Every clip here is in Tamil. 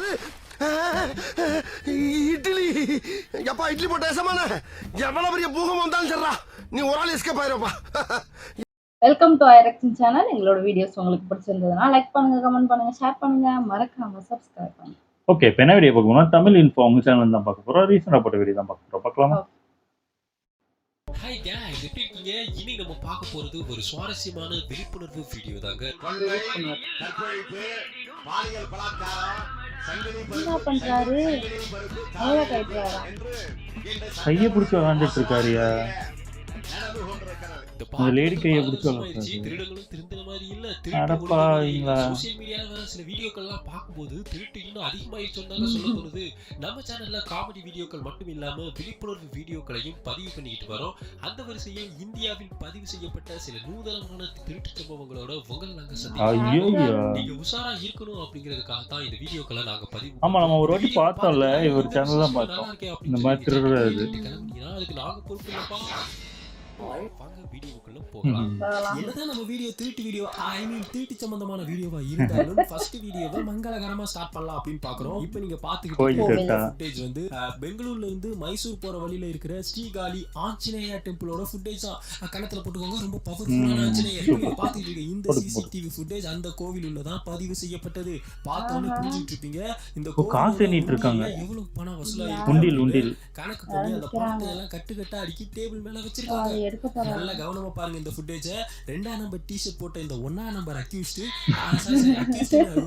என்னது இட்லி? எப்பா இட்லி போட்ட சமான எவ்வளவு பெரிய பூகம் வந்தாலும் சரிடா, நீ ஒரு ஆள் எஸ்கேப் ஆயிருப்பா. வெல்கம் டு ஐரக்ஷன் சேனல். எங்களோட வீடியோஸ் உங்களுக்கு பிடிச்சிருந்ததுன்னா லைக் பண்ணுங்க, கமெண்ட் பண்ணுங்க, ஷேர் பண்ணுங்க, மறக்காம சப்ஸ்கிரைப் பண்ணுங்க. ஓகே, இப்போ என்ன வீடியோ பார்க்கணும்? தமிழ் இன்ஃபோ உங்க சேனல் தான் பார்க்க போறோம். ரீசெண்டாக போட்ட வீடியோ தான் பார்க்க போறோம். பார்க்கலாமா? ஹாய் गाइस, எப்படி இருக்கீங்க? இன்னைக்கு நம்ம பார்க்க போறது ஒரு சுவாரஸ்யமான விழிப்புணர்வு வீடியோ தாங்க. என்ன பண்றாரு? அழகா கைட்றாரா? கையை பிடிச்சி விளாண்டுட்டு இருக்காருயா. அந்த லேடி கையை பிடிச்சி திருடங்களும் திருந்தின மாதிரி இல்ல. அடப்பாவீங்களா? சோஷியல் மீடியால வர சில வீடியோக்கள்லாம் பார்க்கும்போது திருட்டு இன்னும் அதிகமாயிடுச்சு சொன்னாங்க சொல்ல தோணுது. நம்ம சேனல்ல காமெடி வீடியோக்கள் மட்டும் இல்லாம விழிப்புணர்வு வீடியோக்களையும் பதிவு பண்ணிக்கிட்டு வரோம். அந்த வரிசையில் இந்தியாவில் பதிவு செய்யப்பட்ட சில நூதனமான திருட்டு சம்பவங்களோட உங்களை நாங்க சந்திக்கிறோம். நீங்க உஷாரா இருக்கணும் அப்படிங்கிறதுக்காக தான் இந்த வீடியோக்களை நாங்க பதிவு. ஆமா, நம்ம ஒரு வாட்டி பார்த்தோம்ல, இவர் சேனல் தான் பார்த்தோம். இந்த மாதிரி திருடுறது அதுக்கு நாங்க பொறுப்பு இல்லப்பா. வாங்க வீடியோக்குள்ள போகலாம். என்னதான் நம்ம வீடியோ திருட்டு வீடியோ திருட்டு சம்பந்தமான வீடியோவா இருந்தாலும் ஃபர்ஸ்ட் வீடியோவை மங்களகரமா ஸ்டார்ட் பண்ணலாம் அப்படின்னு பாக்குறோம். இப்போ நீங்க பாத்துக்கிட்டு ஃபுட்டேஜ் வந்து பெங்களூர்ல இருந்து மைசூர் போற வழியில இருக்கிற ஸ்ரீகாளி ஆஞ்சநேயா டெம்பிளோட ஃபுட்டேஜ் தான். கணத்துல போட்டுக்கோங்க, ரொம்ப பவர்ஃபுல்லான ஆஞ்சநேயர். நீங்க பாத்துக்கிட்டு இருக்க இந்த சிசிடிவி ஃபுட்டேஜ் அந்த கோவிலுள்ள தான் பதிவு செய்யப்பட்டது. பார்த்தோன்னே புரிஞ்சுட்டு இருப்பீங்க இந்த காசு எண்ணிட்டு இருக்காங்க. எவ்வளவு பணம் வசூலாகி உண்டில் கணக்கு பண்ணி அந்த பணத்தை எல்லாம் கட்டு அடுக்கி டேபிள் மேல வச்சிருக்காங்க. நல்லா கவனமா பாருங்க இந்த ஃபுட்டேஜ். 2ஆம் நம்பர் டி-ஷர்ட் போட்ட இந்த 1ஆம் நம்பர் அக்யூஸ்ட்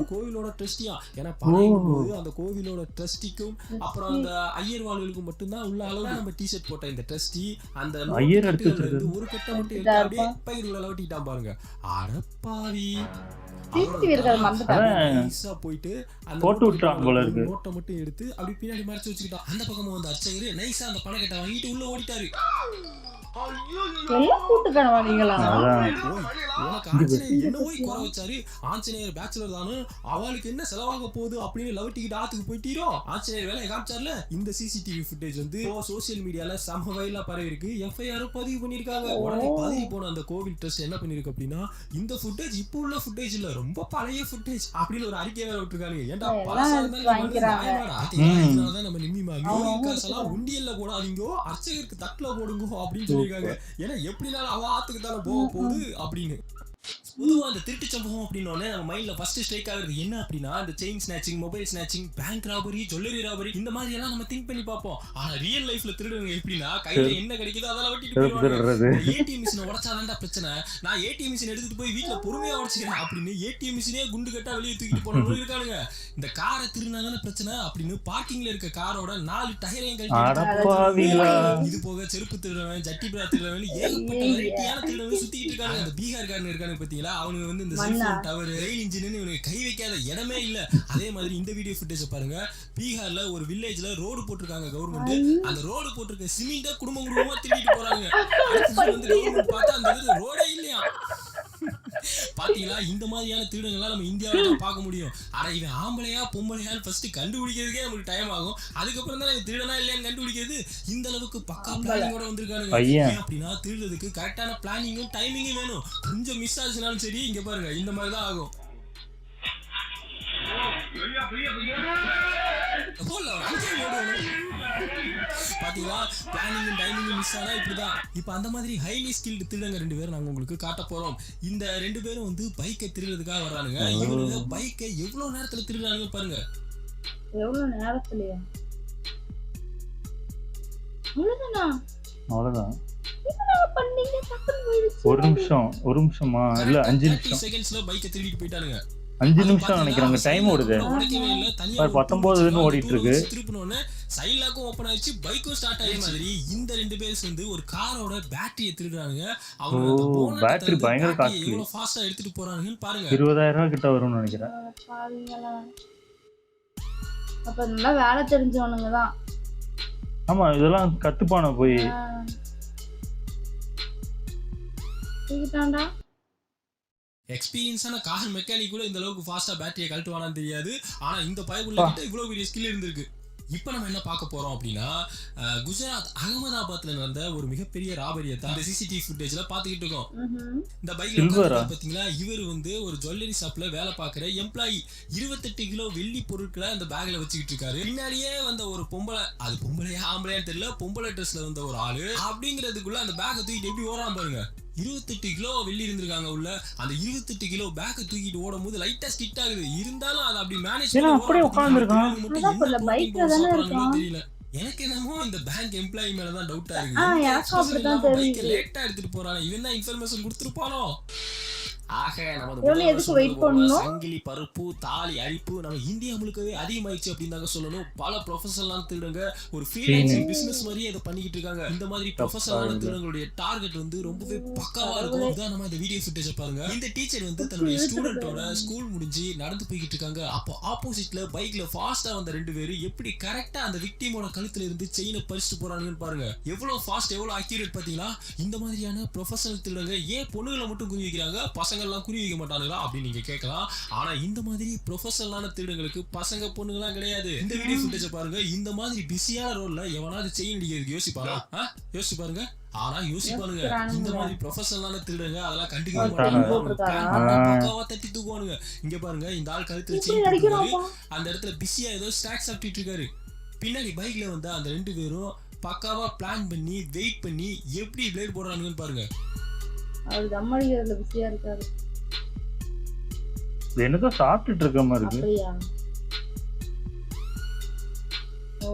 கோவிலோட ட்ரஸ்டியா. ஏன்னா பாக்கும்போது அந்த கோவிலோட ட்ரஸ்டிக்கும் அப்புறம் அந்த ஐயர்வாளுக்கும் மட்டும்தான் உள்ள அளவு நம்ம டி-ஷர்ட் போட்ட இந்த ட்ரஸ்டி அந்த ஐயர் எடுத்து ஒரு கட்டை மட்டும் எடுத்து அப்படியே பைக்குள்ள லவட்டிட்டான் பாருங்க. அடப்பாவி போயிட்டு போட்டு விட்டுறான் போல இருக்கு. நோட்டை மட்டும் எடுத்து அப்படி பின்னாடி மறைச்சு வச்சுக்கிட்டான். அந்த பக்கமா வந்து அர்ச்சகர் நைஸா அந்த பணக்கட்டை வாங்கிட்டு உள்ள ஓடிட்டாரு. ஆஞ்சநேயர் பேச்சுலர் தானு, அவளுக்கு என்ன செலவாக போகுது அப்படின்னு லவட்டிக்கிட்டு ஆத்துக்கு போயிட்டீரோ. ஆஞ்சநேயர் வேலையை காமிச்சார்ல. இந்த சிசிடிவி ஃபுட்டேஜ் வந்து சோசியல் மீடியால செம வயலா பரவி இருக்கு. எஃப்ஐஆர் பதிவு பண்ணிருக்காங்க. உடனே பதிவு போன அந்த கோவில் ட்ரஸ்ட் என்ன பண்ணிருக்கு அப்படின்னா, இந்த ஃபுட்டேஜ் இப்போ உள்ள ஃபுட்டேஜ் இல்ல, ரொம்ப பழைய ஃபுட்டேஜ் அப்படின்னு ஒரு அறிக்கை வேற விட்டுருக்காங்க. ஏன்டா நம்ம நிம்மி காசெல்லாம் உண்டியல்ல போடாதீங்கோ, அர்ச்சகருக்கு தட்டுல போடுங்க அப்படின்னு சொல்லியிருக்காங்க. ஏன்னா எப்படினாலும் அவ ஆத்துக்கு தானே போக போகுது அப்படின்னு. பொதுவா அந்த திருட்டு சம்பவம் அப்படின்னோடனே நம்ம மைண்ட்ல ஃபர்ஸ்ட் ஸ்ட்ரைக் ஆகுறது என்ன அப்படின்னா, இந்த chain snatching, mobile snatching, bank robbery, jewellery robbery, இந்த மாதிரி எல்லாம் நம்ம திங்க் பண்ணி பார்ப்போம். ஆனா ரியல் லைஃப்ல திருடுங்க எப்படின்னா, கையில என்ன கிடைக்குதோ அதெல்லாம் வெட்டிட்டு போயிடுவாங்க. ஏடிஎம் மிஷினை உடைச்சாதான்டா பிரச்சனை, நான் ஏடிஎம் மிஷின் எடுத்துட்டு போய் வீட்டுல பொறுமையா உடைச்சிக்கிறேன் அப்படின்னு ஏடிஎம் மிஷினே குண்டு கட்டா வெளியே தூக்கிட்டு போனவங்க இருக்கானுங்க. இந்த காரை திருடினாதானே பிரச்சனை அப்படின்னு பார்க்கிங்ல இருக்க காரோட 4 டயரையும் கழட்டி, இது போக செருப்பு திருடுறவன், ஜட்டி பிரா திருடுறவன், ஏகப்பட்ட வெரைட்டியான திருடவங்க சுத்திட்டு இருக்காங்க. அந்த பீகார்காரன் இருக்கானு பாத்தீங்களா, அவனுக்கு வந்து இந்த செல்போன் டவர், ரயில் இன்ஜின் இவனுக்கு கை வைக்காத இடமே இல்ல. அதே மாதிரி இந்த வீடியோ ஃபுட்டேஜ் பாருங்க. பீகார்ல ஒரு வில்லேஜ்ல ரோடு போட்டிருக்காங்க கவர்மெண்ட். அந்த ரோடு போட்டிருக்க சிமெண்ட குடும்பமா திருடிட்டு போறாங்க. வந்து கவர்மெண்ட் பார்த்தா அந்த ரோடே இல்லையா. பாத்தீங்களா, இந்த மாதிரியான திருடங்கள்லாம் நம்ம இந்தியாவில தான் பார்க்க முடியும். ஆனா இவன் ஆம்பளையா பொம்பளையான்னு ஃபர்ஸ்ட் கண்டுபிடிக்கிறதுக்கே நமக்கு டைம் ஆகும். அதுக்கப்புறம் தான் திருடனா இல்லையான்னு கண்டுபிடிக்கிறது. இந்த அளவுக்கு பக்கா பிளானிங்கோட வந்திருக்காங்க. அப்படின்னா திருடுறதுக்கு கரெக்டான பிளானிங்கும் டைமிங்கும் வேணும். கொஞ்சம் மிஸ் ஆச்சுனாலும் சரி, இங்க பாருங்க இந்த மாதிரி தான் ஆகும். பாத்தீங்களா, பிளானிங் டைமிங் மிஸ் ஆனா இப்படிதான். இப்ப அந்த மாதிரி ஹைலி ஸ்கில்டு திருடங்க 2 பேரும் நாங்க உங்களுக்கு காட்ட போறோம். இந்த 2 பேரும் வந்து பைக்கை திருடுறதுக்காக வரானுங்க. இவங்க பைக்கை எவ்வளவு நேரத்துல திருடுறானுங்க பாருங்க. எவ்வளவு நேரத்துலயா? அவ்வளவுதான். ஒரு நிமிஷமா இல்ல 5 நிமிஷம் செகண்ட்ஸ்ல பைக்கை திருடிட்டு போயிட்டானுங்க. 5 நிமிஷம் நினைக்கிறாங்க. டைம் ஓடுது, 19 ஓடிட்டு இருக்கு. சைலாக்கும் ஓபன் ஆயிடுச்சு, பைக்கும் ஸ்டார்ட் ஆயிடுச்சு. மாதிரி இந்த 2 பேர் சேர்ந்து ஒரு காரோட பேட்டரியை திருடுறாங்க. அவங்க பேட்டரி பயங்கர காஸ்ட்லி. எவ்வளவு ஃபாஸ்டா எடுத்துட்டு போறாங்கன்னு பாருங்க. 20,000 ரூபாய் கிட்ட வரும்னு நினைக்கிறேன். அப்ப நல்லா வேலை தெரிஞ்சவனுங்க தான். ஆமா, இதெல்லாம் கத்துப்பான போய் எக்ஸ்பீரியன்ஸான கார் மெக்கானிக் கூட இந்த அளவுக்கு ஃபாஸ்டா பேட்டரியை கழட்டுவானான்னு தெரியாது. ஆனா இந்த பைக்குள்ள கிட்ட இவ்வளவு பெரிய ஸ்கில் இருந்திருக்கு. இப்போ நம்ம என்ன பார்க்க போறோம் அப்படின்னா குஜராத் அகமதாபாத்ல நடந்த ஒரு மிகப்பெரிய ராபரியை தான் இந்த சிசிடிவி ஃபுட்டேஜ்ல பாத்துக்கிட்டு இருக்கோம். இந்த பைக்ல பாத்தீங்களா, இவர் வந்து ஒரு ஜுவல்லரி ஷாப்ல வேலை பார்க்குற எம்ப்ளாயி 28 கிலோ வெள்ளி பொருட்களை அந்த பேக்ல வச்சுக்கிட்டு இருக்காரு. பின்னாடியே வந்த ஒரு பொம்பளை, அது பொம்பளையா ஆம்பளையான்னு தெரியல, பொம்பளை ட்ரெஸ்ல வந்த ஒரு ஆளு அப்படிங்கிறதுக்குள்ள அந்த பேக்கை தூக்கிட்டு எப்படி ஓடாம பாருங்க. 28 கிலோ வெள்ளி இருந்திருக்காங்க உள்ள. அந்த 28 கிலோ பேக்கை தூக்கிட்டு ஓடும் போது லைட்டா ஸ்கிட் ஆகுது. இருந்தாலும் அதை அப்படி மேனேஜ் அப்படியே உட்கார்ந்துருக்கான். தெரியல. எனக்கு என்னமோ இந்த பேங்க் எம்ப்ளாயி மேலதான் டவுட்டா இருக்கு. லேட்டா எடுத்துட்டு போறாங்க. இவன் தான் இன்ஃபர்மேஷன் கொடுத்துருப்பானோ. ஆக நமது சங்கிலி பருப்பு தாலி அரிப்பு நம்ம இந்தியா முழுக்கவே அதிகமாயிடுச்சு அப்படின்னு சொல்லணும். பல ப்ரொஃபஷனலான திருடங்க ஒரு ஃப்ரீலான்சிங் பிசினஸ் மாதிரியே இதை பண்ணிக்கிட்டு இருக்காங்க. இந்த மாதிரி ப்ரொஃபஷனலான திருடங்களுடைய டார்கெட் வந்து ரொம்பவே பக்காவா இருக்கும். இதான் நம்ம இந்த வீடியோ ஃபுட்டேஜ் பாருங்க. இந்த டீச்சர் வந்து தன்னுடைய ஸ்டூடெண்டோட ஸ்கூல் முடிஞ்சு நடந்து போய்கிட்டு இருக்காங்க. அப்போ ஆப்போசிட்ல பைக்ல ஃபாஸ்டா வந்த 2 பேரு எப்படி கரெக்டா அந்த விக்டிமோட கழுத்துல இருந்து செயினை பறிச்சுட்டு போறாங்கன்னு பாருங்க. எவ்வளவு ஃபாஸ்ட், எவ்வளவு அக்யூரேட் பாத்தீங்களா. இந்த மாதிரியான ப்ரொஃபஷனல் திருடங்க ஏன் பொண்ணுகளை மட்டும் குறி வைக்கிறாங்க, பசங்க எல்லாம் குறி வைக்க மாட்டாங்களா அப்படின்னு நீங்க கேட்கலாம். ஆனா இந்த மாதிரி ப்ரொஃபஷனலான திருடங்களுக்கு பசங்க பொண்ணுங்களாம் கிடையாது. இந்த வீடியோ ஃபுட்டேஜ் பாருங்க. இந்த மாதிரி பிஸியான ரோல்ல எவனாவது செயின் அடிக்கிறதுக்கு யோசிப்பாரா? யோசிச்சு பாருங்க. ஆனா யோசிப்பானுங்க, இந்த மாதிரி ப்ரொஃபஷனலான திருடங்க அதெல்லாம் கண்டுக்க மாட்டாங்க, தட்டி தூக்குவானுங்க. இங்க பாருங்க, இந்த ஆள் கழுத்துல செயின், அந்த இடத்துல பிஸியா ஏதோ ஸ்நாக்ஸ் சாப்பிட்டு இருக்காரு. பின்னாடி பைக்ல வந்து அந்த 2 பேரும் பக்காவா பிளான் பண்ணி வெயிட் பண்ணி எப்படி பிளேட் போடுறானுங்கன்னு பாருங்க. அவர் தம்மடிக்கிறதுல பிஸியா இருக்காரு. என்னதோ சாப்பிட்டுட்டு இருக்க மாதிரி இருக்கு. அப்படியா? ஓ,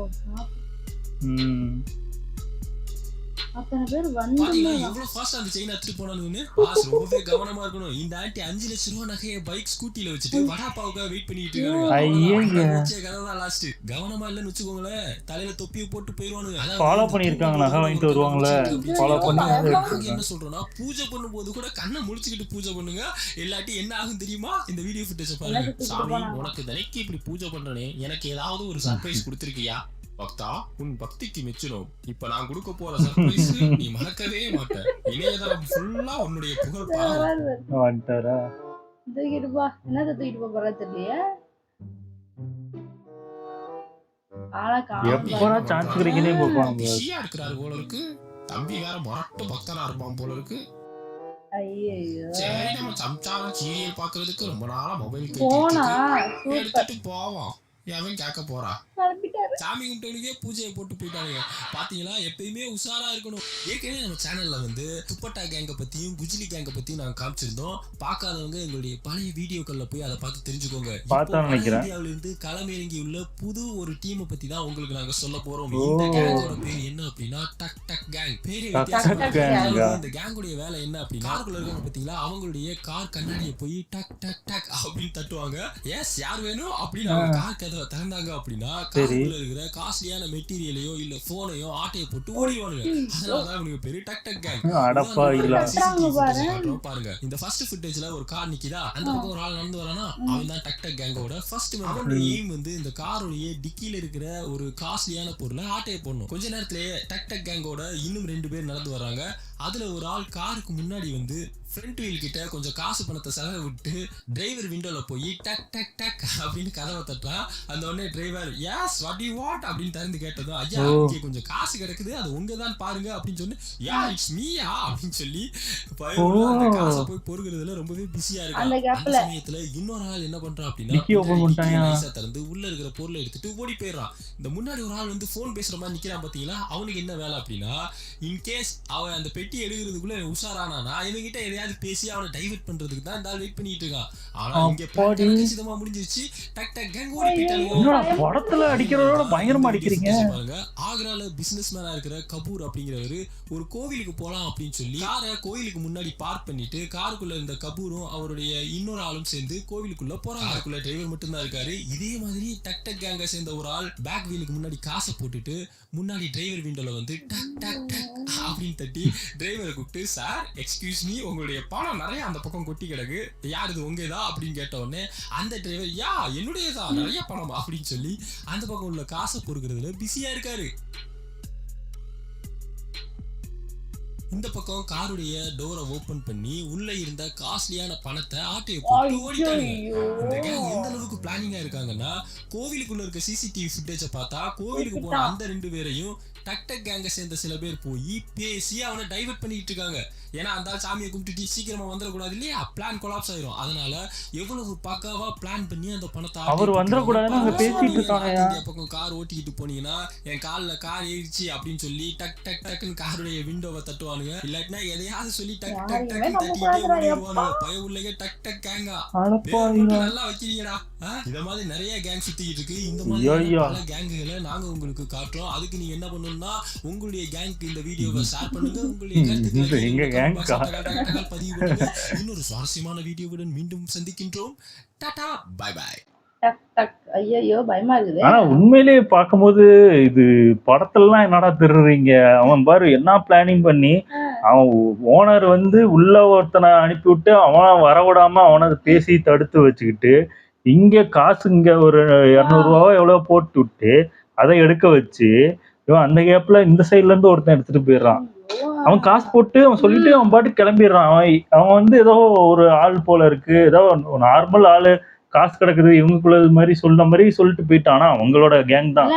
அத்தனை பேர் வந்து எவ்வளவு ஃபாஸ்டா அந்த செயின் எடுத்துட்டு போனானுன்னு பாஸ் ரொம்பவே கவனமா இருக்கணும். இந்த ஆண்டி 5 லட்சம் ரூபாய் நகையை பைக் ஸ்கூட்டில வச்சுட்டு வடாப்பாவுக்காக வெயிட் பண்ணிட்டு இருக்காங்க. லாஸ்ட் கவனமா இல்லன்னு வச்சுக்கோங்களேன், தலையில தொப்பியை போட்டு போயிருவானுங்க. ஃபாலோ பண்ணிருக்காங்க, நகை வாங்கிட்டு வருவாங்களே. ஃபாலோ பண்ணி என்ன சொல்றோம்னா, பூஜை பண்ணும்போது கூட கண்ணை முழிச்சுக்கிட்டு பூஜை பண்ணுங்க. இல்லாட்டி என்ன ஆகும் தெரியுமா? இந்த வீடியோ ஃபுட்டேஜ் பாருங்க. சாமி, உனக்கு தினைக்கு இப்படி பூஜை பண்றனே, எனக்கு ஏதாவது ஒரு சர்ப்ரைஸ் கொடுத்திருக்கியா பக்தா? உன் பக்திக்கு மெச்சணும். இப்ப நான் கொடுக்க போற சர்ப்ரைஸ் நீ மறக்கவே மாட்ட. இணையதளம் ஃபுல்லா உன்னுடைய புகழ் பாருடா. தூக்கிட்டு போ. என்னத தூக்கிட்டு போறா தெரியலையே. எப்பறா சான்ஸ் கிடைக்குனே போவாங்க. பிஸியா இருக்காரு போல இருக்கு. தம்பி வேற மொரட்டு பக்தனா இருப்பான் போல இருக்கு. ஐயோ, சரி, நம்ம சம்சாரம் சீரியல் பாக்குறதுக்கு ரொம்ப நாளா மொபைல் போனா எடுத்துட்டு போவோம். அவன் கேட்க போறா. சாமி கும்பிட்டவனுக்கே பூஜையை போட்டு போயிட்டாங்க. பாத்தீங்களா, எப்பயுமே உஷாரா இருக்கணும். ஏற்கனவே நம்ம சேனல்ல வந்து துப்பட்டா கேங்க பத்தியும் குஜிலி கேங்க பத்தியும் நாங்க காமிச்சிருந்தோம். பார்க்காதவங்க எங்களுடைய பழைய வீடியோக்கள்ல போய் அதை பார்த்து தெரிஞ்சுக்கோங்க. இந்தியாவில இருந்து களமிறங்கி உள்ள புது ஒரு டீமை பத்தி தான் உங்களுக்கு நாங்க சொல்ல போறோம். இந்த கேங்கோட பேர் என்ன அப்படின்னா டக் டக் கேங். பேரு இந்த கேங்குடைய வேலை என்ன அப்படின்னா, காருக்குள்ள இருக்காங்க பாத்தீங்களா, அவங்களுடைய கார் கண்ணாடியை போய் டக் டக் டக் அப்படின்னு தட்டுவாங்க. எஸ், யார் வேணும் அப்படின்னு அவங்க கார் கதவை திறந்தாங்க அப்படின்னா காருக்குள்ள இருக்கிற காஸ்ட்லியான மெட்டீரியலையோ இல்ல போனையோ ஆட்டையை போட்டு ஓடிவானுங்க. அதனாலதான் இவனுக்கு பேரு டக் டக் கேங். பாருங்க, இந்த ஃபர்ஸ்ட் ஃபுட்டேஜ்ல ஒரு கார் நிக்குதா, அந்த பக்கம் ஒரு ஆள் நடந்து வரானா, அவன் தான் டக் டக் கேங்கோட ஃபர்ஸ்ட் மெம்பர். அவனோட எய்ம் வந்து இந்த காரோடைய டிக்கில இருக்கிற ஒரு காஸ்ட்லியான பொருளை ஆட்டையை போடணும். கொஞ்ச நேரத்திலேயே டக் டக் கேங்கோட இன்னும் 2 பேர் நடந்து வர்றாங்க. அதுல ஒரு ஆள் காருக்கு முன்னாடி வந்து ஃப்ரண்ட் வீல் கிட்ட கொஞ்சம் காசு பணத்தை செலவு விட்டு டிரைவர் விண்டோல போய் டக் டக் டக் அப்படின்னு கதவை தட்டுறான். அந்த உடனே driver yes what you what அப்படின்னு திறந்து கேட்டதும், ஐயா இங்கே கொஞ்சம் காசு கிடக்குது, அது உங்கதான் பாருங்க அப்படின்னு சொல்லி, யா இட்ஸ் மீயா அப்படின்னு சொல்லி அந்த காசை போய் பொறுக்கிறதுல ரொம்பவே பிஸியா இருக்கு. அந்த சமயத்துல இன்னொரு ஆள் என்ன பண்றான் அப்படின்னா, திறந்து உள்ள இருக்கிற பொருளை எடுத்துட்டு ஓடி போயிடுறான். இந்த முன்னாடி ஒரு ஆள் வந்து போன் பேசுற மாதிரி நிக்கிறான் பாத்தீங்களா, அவனுக்கு என்ன வேலை அப்படின்னா, இன்கேஸ் அவன் அந்த பெட்டி எடுக்கிறதுக்குள்ள உஷாரானா இவங்கிட்ட எதையாவது பேசி அவனை டைவர்ட் பண்றதுக்கு தான் இந்த ஆள் வெயிட் பண்ணிட்டு இருக்கான். ஆனா இங்க கச்சிதமா முடிஞ்சிருச்சு. டக் டக் கேங் ஓடி போயிட்டாங்க. படத்துல அடிக்கிறதோட பயங்கரமா அடிக்கிறீங்க பாருங்க. ஆக்ரால பிசினஸ் மேனா இருக்கிற கபூர் அப்படிங்கிறவரு ஒரு கோவிலுக்கு போலாம் அப்படின்னு சொல்லி காரை கோயிலுக்கு முன்னாடி பார்க் பண்ணிட்டு காருக்குள்ள இருந்த கபூரும் அவருடைய இன்னொரு ஆளும் சேர்ந்து கோவிலுக்குள்ள போறாங்க. காருக்குள்ள டிரைவர் மட்டும் தான் இருக்காரு. இதே மாதிரி டக் டக் கேங்க சேர்ந்த ஒரு ஆள் பேக் வீலுக்கு முன்னாடி காசை போட்டுட்டு முன்னாடி டிரைவர் விண்டோல வந்து டக் டக் டக் அப்படின்னு தட்டி டிரைவரை கூப்பிட்டு, சார் எக்ஸ்கியூஸ் மீ, உங்களுடைய பணம் நிறைய அந்த பக்கம் கொட்டி கிடக்கு, யார் இது உங்கதா அப்படின்னு கேட்ட உடனே அந்த டிரைவர், யா என்னுடையதான், நிறைய பணம் அப்படின்னு சொல்லி அந்த பக்கம் உள்ள காசை பொறுக்கிறதுல பிஸியா இருக்காரு. இந்த பக்கம் காருடைய டோரை ஓபன் பண்ணி உள்ள இருந்த காஸ்ட்லியான பணத்தை ஆட்டையை போட்டு ஓடிட்டாங்க. இந்த கேங் எந்த அளவுக்கு பிளானிங்கா இருக்காங்கன்னா, கோவிலுக்குள்ள இருக்க சிசிடிவி ஃபுட்டேஜை பார்த்தா கோவிலுக்கு போன அந்த 2 பேரையும் டக் டக் கேங்க சேர்ந்த சில பேர் போய் பேசி அவனை டைவர்ட் பண்ணிட்டு இருக்காங்க. ஏன்னா அந்த சாமியை கும்பிட்டுட்டு சீக்கிரமா வந்துடக்கூடாது இல்லையா, பிளான் கொலாப்ஸ் ஆயிரும். அதனால எவ்வளவு பக்காவா பிளான் பண்ணி அந்த பணத்தை அவர் வந்துடக்கூடாதுன்னு அங்க பேசிட்டு இருக்காங்க. பக்கம் கார் ஓட்டிக்கிட்டு போனீங்கன்னா என் காலில் கார் ஏறிச்சு அப்படின்னு சொல்லி டக் டக் டக்குன்னு காருடைய விண்டோவை தட்டுவானுங்க. இல்லாட்டினா எதையாவது சொல்லி டக் டக் டக் தட்டிக்கிட்டே ஓடிடுவானுங்க. பய உள்ளே டக் டக் கேங்கா நல்லா வைக்கிறீங்கடா. இந்த மாதிரி நிறைய கேங் சுத்திக்கிட்டு இருக்கு. இந்த மாதிரி பல கேங்குகளை நாங்க உங்களுக்கு காட்டுறோம். அதுக்கு நீங்க என்ன பண்ணணும்னா, உங்களுடைய கேங்க்கு இந்த வீடியோவை ஷேர் பண்ணுங்க. உங்களுடைய பதிவு பண்ணுங்க. இன்னொரு சுவாரஸ்யமான வீடியோவுடன் மீண்டும் சந்திக்கின்றோம். Tata bye bye. ஐயோ பயமா இருக்குது. ஆனா உண்மையிலேயே பார்க்கும்போது இது படத்துலலாம் என்னடா திருறீங்க, அவன் பாரு என்ன பிளானிங் பண்ணி அவன் ஓனர் வந்து உள்ள ஒருத்தனை அனுப்பிவிட்டு அவன் வரவிடாம அவனை பேசி தடுத்து வச்சுக்கிட்டு இங்க காசு இங்க ஒரு 200 ரூபாவோ எவ்வளவு போட்டு விட்டு அதை எடுக்க வச்சு இவன் அந்த கேப்ல இந்த சைட்ல இருந்து ஒருத்தன் எடுத்துட்டு போயிடுறான். அவன் காசு போட்டு அவன் சொல்லிட்டு அவன் பாட்டு கிளம்பிடுறான். அவன் வந்து ஏதோ ஒரு ஆள் போல இருக்கு, ஏதோ நார்மல் ஆளு, காசு கிடக்குது இவங்களுக்குள்ள மாதிரி சொல்ற மாதிரி சொல்லிட்டு போயிட்டானா அவங்களோட கேங் தான்.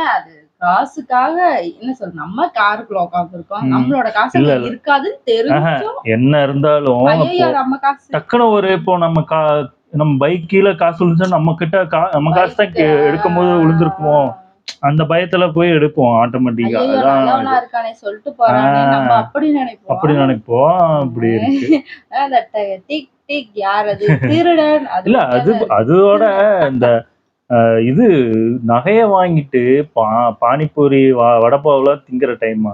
காசுக்காக என்ன சொல்ற, நம்ம காருக்குள்ள உட்காந்துருக்கோம், நம்மளோட காசு இருக்காதுன்னு தெரிஞ்சும் என்ன இருந்தாலும் டக்குனு ஒரு இப்போ நம்ம பைக் கீழே காசு விழுந்தா நம்ம கிட்ட நம்ம காசு தான் எடுக்கும் போது விழுந்திருக்குமோ அந்த பயத்துல போய் எடுப்போம் ஆட்டோமேட்டிக்கா. அப்படி நினைப்போம். அப்படி இருக்கு இல்ல அதோட இந்த இது நகைய வாங்கிட்டு பானிபூரி வடப்பாவெல்லாம் திங்கிற டைமா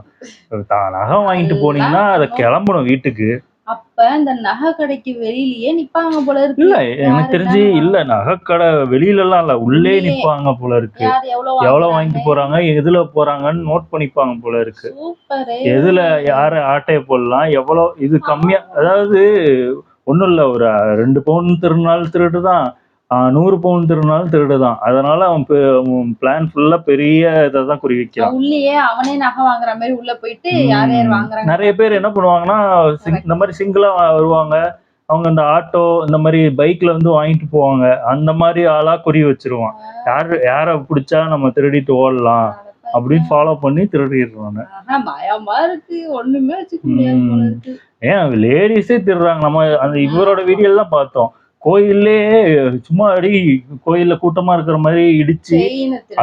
நகை வாங்கிட்டு போனீங்கன்னா அதை கிளம்பணும் வீட்டுக்கு. அப்ப இந்த நகை கடைக்கு வெளியிலயே நிப்பாங்க போல இருக்கு. இல்ல எனக்கு தெரிஞ்சு இல்ல நகை கடை வெளியில எல்லாம் இல்ல, உள்ளே நிப்பாங்க போல இருக்கு. எவ்வளவு வாங்கிட்டு போறாங்க, எதுல போறாங்கன்னு நோட் பண்ணிப்பாங்க போல இருக்கு. எதுல யாரு ஆட்டைய போடலாம், எவ்வளவு இது கம்மியா, அதாவது ஒண்ணும் இல்ல ஒரு 2 பவுன் திருநாள் திருடுதான், 100 பவுன் திருநாள் திருடுதான். அதனால அவன் பிளான் ஃபுல்லா பெரிய இதான் குறி வைக்கிறான். உள்ளே அவனே நகை வாங்குற மாதிரி உள்ள போயிட்டு யார் யார் வாங்குறாங்க. நிறைய பேர் என்ன பண்ணுவாங்கன்னா இந்த மாதிரி சிங்கிளா வருவாங்க, அவங்க இந்த ஆட்டோ இந்த மாதிரி பைக்ல வந்து வாங்கிட்டு போவாங்க. அந்த மாதிரி ஆளா குறி வச்சிருவான். யார பிடிச்சா நம்ம திருடிட்டு ஓடலாம் அப்படின்னு ஃபாலோ பண்ணி திருடிடுவாங்க. பயமா இருக்கு, ஒண்ணுமே வச்சுக்க முடியாது. ஏன் லேடிஸே திருடுறாங்க. நம்ம அந்த இவரோட வீடியோ எல்லாம் பார்த்தோம், கோயிலே சும்மா அடி கோயில்ல கூட்டமா இருக்கிற மாதிரி இடிச்சு,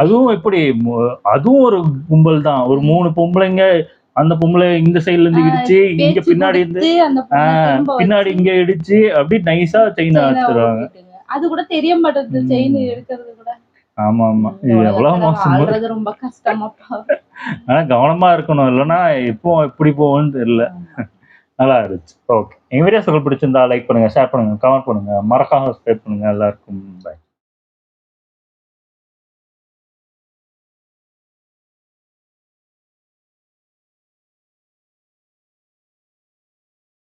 அதுவும் எப்படி அதுவும் ஒரு கும்பல் தான், ஒரு 3 பொம்பளைங்க, அந்த பொம்பளை இந்த சைட்ல இருந்து இடிச்சு இங்க பின்னாடி இருந்து பின்னாடி இங்க இடிச்சு அப்படி நைஸா செயின் எடுத்துருவாங்க. அது கூட தெரிய மாட்டேங்குது செயின் எடுக்கிறது கூட. ஆமா ஆமா, இது எவ்வளவு மோசம், ரொம்ப கஷ்டமா. ஆனா கவனமா இருக்கணும், இல்லைன்னா இப்போ எப்படி போகும்னு தெரியல. நல்லா இருந்துச்சு. ஓகே, எங்க வீடியோஸ் உங்களுக்கு பிடிச்சிருந்தா லைக் பண்ணுங்க, ஷேர் பண்ணுங்க, கமெண்ட் பண்ணுங்க, மறக்காம சப்ஸ்கிரைப் பண்ணுங்க. எல்லாருக்கும் பை.